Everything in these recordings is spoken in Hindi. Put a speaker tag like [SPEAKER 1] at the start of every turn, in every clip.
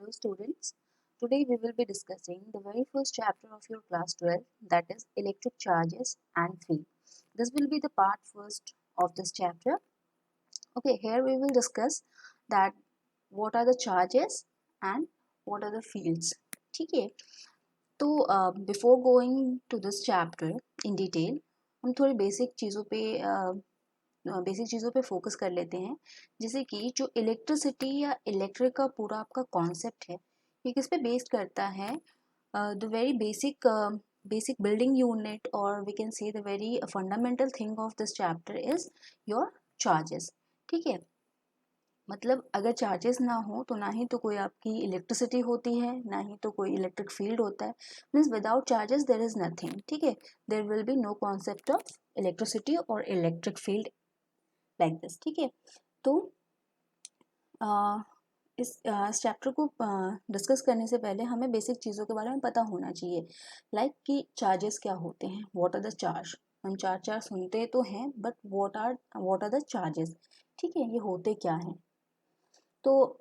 [SPEAKER 1] Hello students, today we will be discussing the very first chapter of your class 12, that is electric charges and field. This will be the part first of this chapter. Okay, here we will discuss that what are the charges and what are the fields. ठीक है, तो before going to this chapter in detail, हम थोड़ी बेसिक चीज़ों पे फोकस कर लेते हैं। जैसे कि जो इलेक्ट्रिसिटी या इलेक्ट्रिक का पूरा आपका कॉन्सेप्ट है, ये किस पे बेस्ड करता है? The very basic building unit, और we can say the very fundamental thing of this chapter is your charges. ठीक है, मतलब अगर चार्जेस ना हो तो ना ही तो कोई आपकी इलेक्ट्रिसिटी होती है, ना ही तो कोई इलेक्ट्रिक फील्ड होता है। Means without charges there is nothing. ठीक है, there will be no concept of electricity और इलेक्ट्रिक फील्ड लाइक दिस। ठीक है, तो इस चैप्टर को डिस्कस करने से पहले हमें बेसिक चीज़ों के बारे में पता होना चाहिए, लाइक कि चार्जेस क्या होते हैं, व्हाट आर द चार्ज। हम चार्ज सुनते तो हैं, but what are the charges. ठीक है, ये होते क्या हैं? तो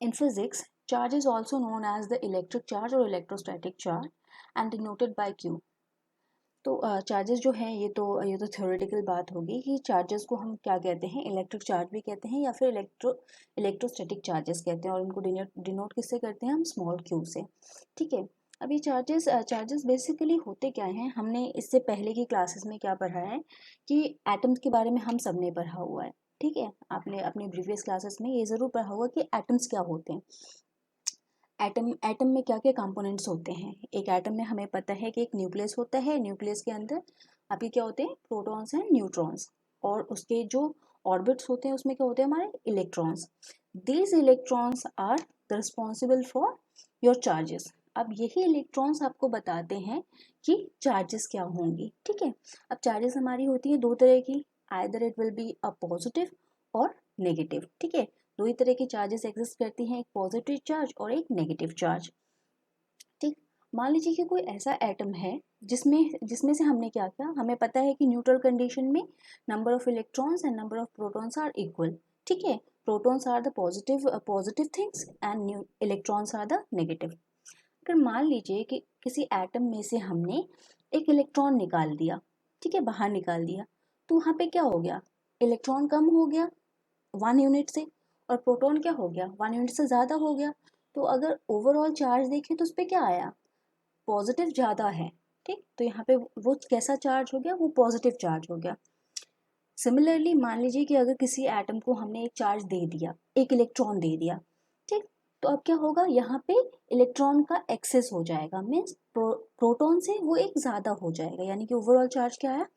[SPEAKER 1] in physics, charge is also known as the electric charge और electrostatic charge and denoted by Q. तो चार्जेस जो है ये तो थ्योरेटिकल बात होगी कि चार्जेस को हम क्या कहते हैं, इलेक्ट्रिक चार्ज भी कहते हैं या फिर इलेक्ट्रोस्टैटिक चार्जेस कहते हैं, और इनको डिनोट किससे करते हैं हम? स्मॉल क्यू से। ठीक है, अभी चार्जेस बेसिकली होते क्या हैं? हमने इससे पहले की क्लासेस में क्या पढ़ा है कि एटम्स के बारे में हम सब ने पढ़ा हुआ है। ठीक है, आपने अपने प्रीवियस क्लासेस में ये ज़रूर पढ़ा होगा कि एटम्स क्या होते हैं। एटम में क्या क्या कंपोनेंट्स होते हैं? एक एटम में हमें पता है कि एक न्यूक्लियस होता है, न्यूक्लियस के अंदर आपके क्या होते हैं? प्रोटॉन्स एंड न्यूट्रॉन्स, और उसके जो ऑर्बिट्स होते हैं उसमें क्या होते हैं? हमारे electrons. These electrons are the responsible for your charges. अब यही इलेक्ट्रॉन्स आपको बताते हैं कि चार्जेस क्या होंगी। ठीक है, अब चार्जेस हमारी होती है दो तरह की, either it will be a positive और नेगेटिव। ठीक है, दो ही तरह की चार्जेस एग्जिस्ट करती हैं, एक पॉजिटिव चार्ज और एक नेगेटिव चार्ज। ठीक, मान लीजिए कि कोई ऐसा एटम है जिसमें से हमने क्या किया, हमें पता है कि न्यूट्रल कंडीशन में number of electrons and number of protons are equal. ठीक है, protons are the positive things and electrons are the negative. अगर मान लीजिए कि किसी एटम में से हमने एक इलेक्ट्रॉन निकाल दिया, ठीक है, बाहर निकाल दिया, तो वहाँ पे क्या हो गया? इलेक्ट्रॉन कम हो गया 1 यूनिट से, और प्रोटॉन क्या हो गया? 1 यूनिट से ज़्यादा हो गया। तो अगर ओवरऑल चार्ज देखें तो उस पर क्या आया? पॉजिटिव ज़्यादा है। ठीक, तो यहाँ पे वो कैसा चार्ज हो गया? वो पॉजिटिव चार्ज हो गया। सिमिलरली मान लीजिए कि अगर किसी एटम को हमने एक चार्ज दे दिया, एक इलेक्ट्रॉन दे दिया, ठीक, तो अब क्या होगा? यहाँ पे इलेक्ट्रॉन का एक्सेस हो जाएगा, मीन्स प्रोटॉन से वो एक ज़्यादा हो जाएगा, यानी कि ओवरऑल चार्ज क्या आया?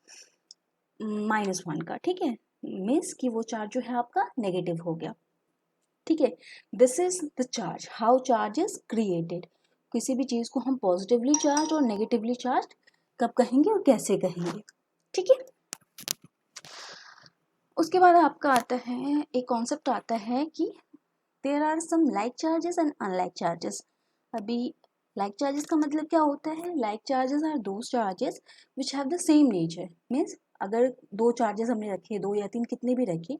[SPEAKER 1] -1 का। ठीक है, मीन्स कि वो चार्ज जो है आपका नेगेटिव हो गया। ठीक है, this is the charge, how charge is created. किसी भी चीज़ को हम पॉजिटिवली चार्ज और नेगेटिवली चार्ज कब कहेंगे और कैसे कहेंगे। ठीक है, उसके बाद आपका आता है एक कॉन्सेप्ट आता है कि there are some like charges and unlike charges. अभी लाइक चार्जेस का मतलब क्या होता है? Like charges are those charges which have the same nature. Means अगर दो चार्जेस हमने रखे, 2 या 3 कितने भी रखे,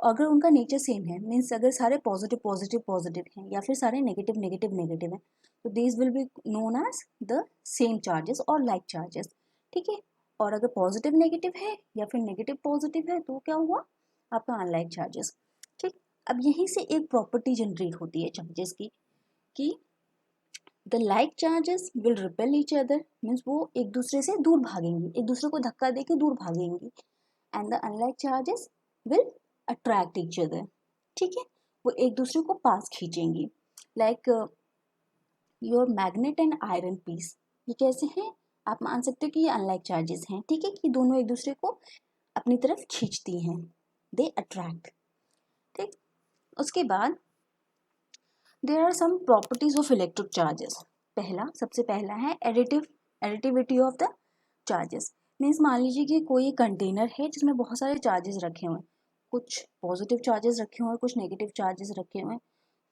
[SPEAKER 1] अगर उनका नेचर सेम है, मीन्स अगर सारे पॉजिटिव पॉजिटिव पॉजिटिव हैं या फिर सारे नेगेटिव नेगेटिव नेगेटिव हैं, तो these will be known as the same charges और लाइक चार्जेस। ठीक है, और अगर पॉजिटिव नेगेटिव है या फिर नेगेटिव पॉजिटिव है तो क्या हुआ? आपका अनलाइक चार्जेस। ठीक, अब यहीं से एक प्रॉपर्टी जनरेट होती है चार्जेस की कि the like charges will repel each other, means वो एक दूसरे से दूर भागेंगी, एक दूसरे को धक्का दे के दूर भागेंगी, and the unlike charges will attract each other. ठीक है, वो एक दूसरे को पास खींचेंगी, like your magnet and iron piece. ये कैसे हैं? आप मान सकते हो कि ये अनलाइक चार्जेस हैं। ठीक है, कि दोनों एक दूसरे को अपनी तरफ खींचती हैं, दे अट्रैक्ट। ठीक, उसके बाद there are some properties of electric charges. सबसे पहला है additivity of the charges. Means मान लीजिए कि कोई एक कंटेनर है जिसमें बहुत सारे चार्जेस रखे हुए हैं, कुछ पॉजिटिव चार्जेस रखे हुए हैं, कुछ नेगेटिव चार्जेस रखे हुए हैं,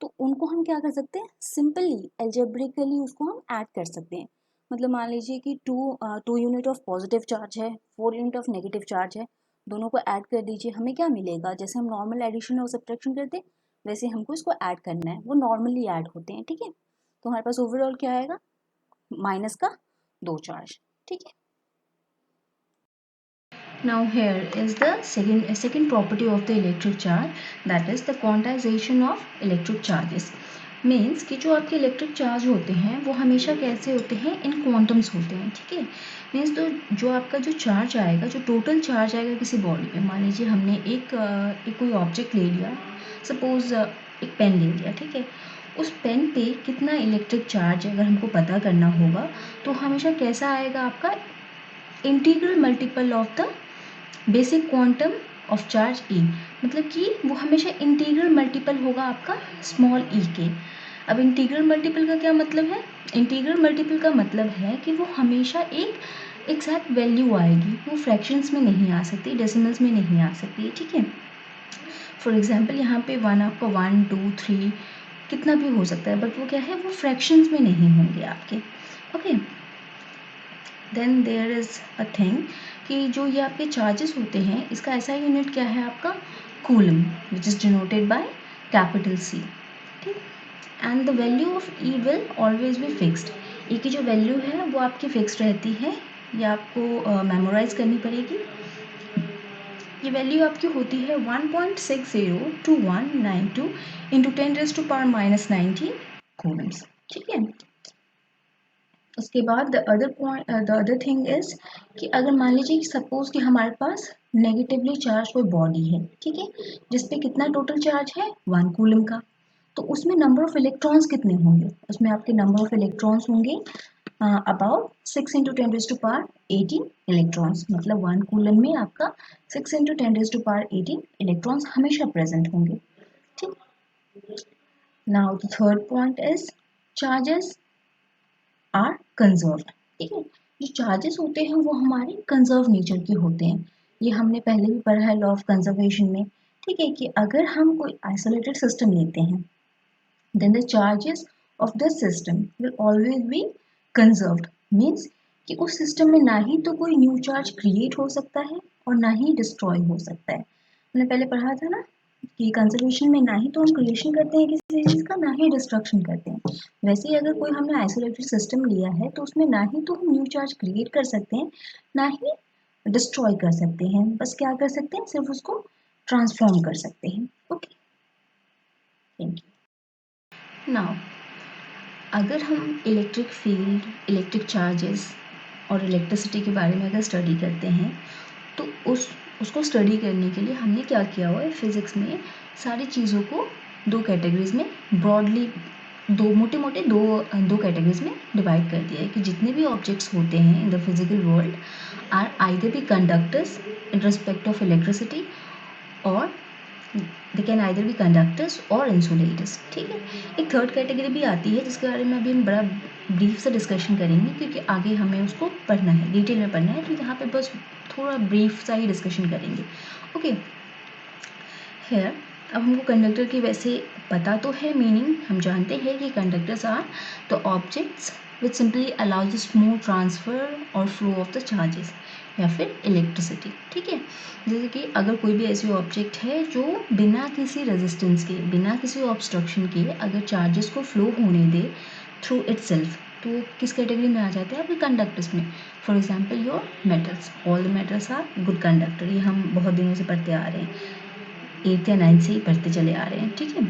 [SPEAKER 1] तो उनको हम क्या कर सकते हैं? सिंपली एल्जेब्रिकली उसको हम ऐड कर सकते हैं। मतलब मान लीजिए कि two unit of positive charge है, 4 यूनिट ऑफ नेगेटिव चार्ज है, दोनों को ऐड कर दीजिए, हमें क्या मिलेगा? जैसे हम नॉर्मल एडिशन और सब्ट्रैक्शन करते हैं वैसे हमको इसको ऐड करना है, वो नॉर्मली ऐड होते हैं, ठीक है। तो हमारे पास ओवरऑल क्या आएगा, माइनस का 2 चार्ज, ठीक है। Now here is the second property of the electric charge, that is the quantization of electric charges. Means कि जो आपके इलेक्ट्रिक चार्ज होते हैं वो हमेशा कैसे होते हैं, इन क्वांटम्स होते हैं, ठीक है। मीन्स तो जो आपका जो चार्ज आएगा, जो टोटल चार्ज आएगा किसी बॉडी पे, मान लीजिए हमने एक कोई ऑब्जेक्ट ले लिया, सपोज एक पेन ले लिया, ठीक है। उस पेन पे कितना इलेक्ट्रिक चार्ज है अगर हमको पता करना होगा तो हमेशा कैसा आएगा आपका, integral multiple of the basic quantum of charge e, मतलब कि वो हमेशा इंटीग्रल मल्टीपल होगा आपका स्मॉल ई के। अब इंटीग्रल मल्टीपल का क्या मतलब है, इंटीग्रल मल्टीपल का मतलब है कि वो हमेशा एक एग्जैक्ट वैल्यू आएगी, वो फ्रैक्शंस में नहीं आ सकती, डेसिमल्स में नहीं आ सकती, ठीक है। फॉर एग्जांपल यहाँ पे वन आपका 1 2 3 कितना भी हो सकता है, बट वो क्या है, वो फ्रैक्शंस में नहीं होंगे आपके, okay. Then there is a thing कि जो ये आपके चार्जेस होते हैं, इसका ऐसा यूनिट क्या है आपका, coulomb, which is denoted by capital C, ठीक। And the value of e will always be fixed, e की जो वैल्यू है वो आपकी फिक्स्ड रहती है, ये आपको मेमोराइज करनी पड़ेगी। ये वैल्यू आपकी होती है 1.602192 इंटू 10⁻⁻19 कूलम्स, ठीक है। उसके बाद द अदर थिंग इज कि अगर मान लीजिए सपोज कि हमारे पास नेगेटिवली चार्ज कोई बॉडी है, ठीक है, जिसपे कितना टोटल चार्ज है 1 कूलम का, तो उसमें नंबर ऑफ इलेक्ट्रॉन्स कितने होंगे, उसमें आपके नंबर ऑफ इलेक्ट्रॉन्स होंगे अबाउट 6 इंटू 10⁻18 इलेक्ट्रॉन्स, मतलब 1 कूलम में आपका 6 इंटू 10⁻18 इलेक्ट्रॉन्स हमेशा प्रेजेंट होंगे, ठीक। Now the third point is charges are conserved, ठीक है। जो चार्जेस होते हैं वो हमारे कंजर्व नेचर के होते हैं, ये हमने पहले भी पढ़ा है लॉ ऑफ कंजर्वेशन में, ठीक है, कि अगर हम कोई आइसोलेटेड सिस्टम लेते हैं then the charges of the system will always be conserved, means कि उस सिस्टम में ना ही तो कोई न्यू चार्ज क्रिएट हो सकता है और ना ही डिस्ट्रॉय हो सकता है। हमने पहले पढ़ा था ना कि कंजर्वेशन में ना ही तो हम क्रिएशन करते हैं किसी चीज़ का, ना ही डिस्ट्रक्शन करते हैं। वैसे ही अगर कोई हमने आइसोलेटेड सिस्टम लिया है तो उसमें ना ही तो हम न्यू चार्ज क्रिएट कर सकते हैं, ना ही डिस्ट्रॉय कर सकते हैं, बस क्या कर सकते हैं, सिर्फ उसको ट्रांसफॉर्म कर सकते हैं, ओके। Thank you. नाउ अगर हम इलेक्ट्रिक फील्ड, इलेक्ट्रिक चार्जेस और इलेक्ट्रिसिटी के बारे में अगर स्टडी करते हैं तो उसको स्टडी करने के लिए हमने क्या किया हुआ है, फिज़िक्स में सारी चीज़ों को दो कैटेगरीज में ब्रॉडली, मोटे मोटे दो कैटेगरीज में डिवाइड कर दिया है कि जितने भी ऑब्जेक्ट्स होते हैं in the physical world are either be conductors in respect of electricity और they can either be conductors और इंसुलेटर्स, ठीक है। एक थर्ड कैटेगरी भी आती है जिसके बारे में अभी हम बड़ा ब्रीफ से डिस्कशन करेंगे क्योंकि आगे हमें उसको पढ़ना है, डिटेल में पढ़ना है, तो यहाँ पे बस थोड़ा ब्रीफ सा ही डिस्कशन करेंगे, ओके। हेयर अब हमको कंडक्टर की वैसे पता तो है मीनिंग, हम जानते हैं कि conductors are the objects which simply allows the smooth transfer और फ्लो ऑफ द चार्जेस या फिर इलेक्ट्रिसिटी, ठीक है। जैसे कि अगर कोई भी ऐसी ऑब्जेक्ट है जो बिना किसी रेजिस्टेंस के, बिना किसी ऑब्स्ट्रक्शन के अगर चार्जेस को फ्लो होने दे थ्रू इटसेल्फ, तो किस कैटेगरी में आ जाते हैं आपके कंडक्टर्स में। For example your metals, all the metals are good conductor, ये हम बहुत दिनों से पढ़ते आ रहे हैं, 8th या 9th से ही पढ़ते चले आ रहे हैं, ठीक है।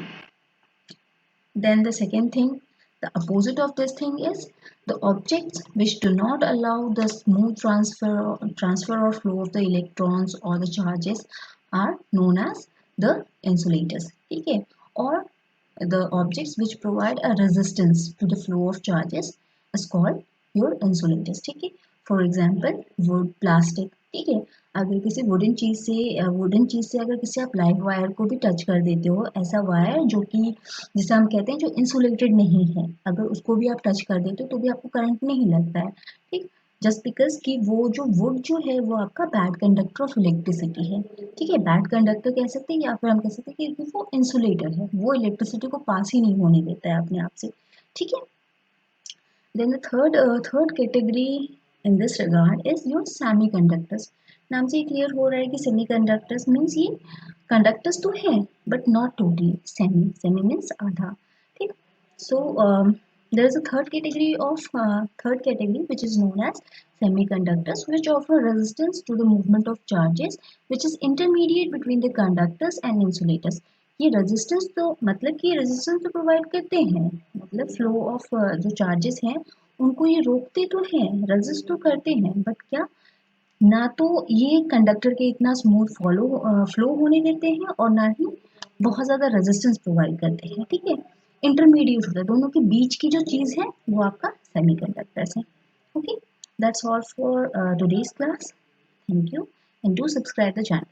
[SPEAKER 1] Then the second thing, the opposite of this thing is the objects which do not allow the smooth transfer or flow of the electrons or the charges are known as the insulators, ठीक है। और the objects which provide a resistance to the flow of charges is called your insulators, ठीक है। For example wood, plastic, ठीक है। अगर किसी वुडन चीज़ से अगर किसी आप लाइव वायर को भी टच कर देते हो, ऐसा वायर जो कि जिसे हम कहते हैं जो इंसुलेटेड नहीं है, अगर उसको भी आप टच कर देते हो तो भी आपको करंट नहीं लगता है, ठीक। जस्ट बिकॉज कि वो जो वुड जो है वो आपका बैड कंडक्टर ऑफ इलेक्ट्रिसिटी है, ठीक है। बैड कंडक्टर कह सकते हैं या फिर हम कह सकते हैं कि वो इंसुलेटर है, वो इलेक्ट्रिसिटी को पास ही नहीं होने देता है अपने आप से, ठीक है। Then the third category in this regard is your semiconductors. नाम से क्लियर हो रहा है कि सेमीकंडक्टर्स मीन्स ये कंडक्टर्स तो हैं but not totally, semi means आधा, ठीक। सो there is a third category which is known as semiconductors, which offer resistance to the movement of charges, which is intermediate between the conductors and insulators. ये रेजिस्टेंस तो मतलब कि ये रेजिस्टेंस तो प्रोवाइड करते हैं, मतलब फ्लो ऑफ जो चार्जेस हैं उनको ये रोकते तो हैं, रेजिस्ट तो करते हैं, बट क्या ना तो ये कंडक्टर के इतना स्मूथ फ्लो होने देते हैं और ना ही बहुत ज़्यादा रेजिस्टेंस प्रोवाइड करते हैं, ठीक है। इंटरमीडिएट होता है, दोनों के बीच की जो चीज़ है वो आपका सेमीकंडक्टर्स है। Okay, that's all for today's class. Thank you and do subscribe the channel.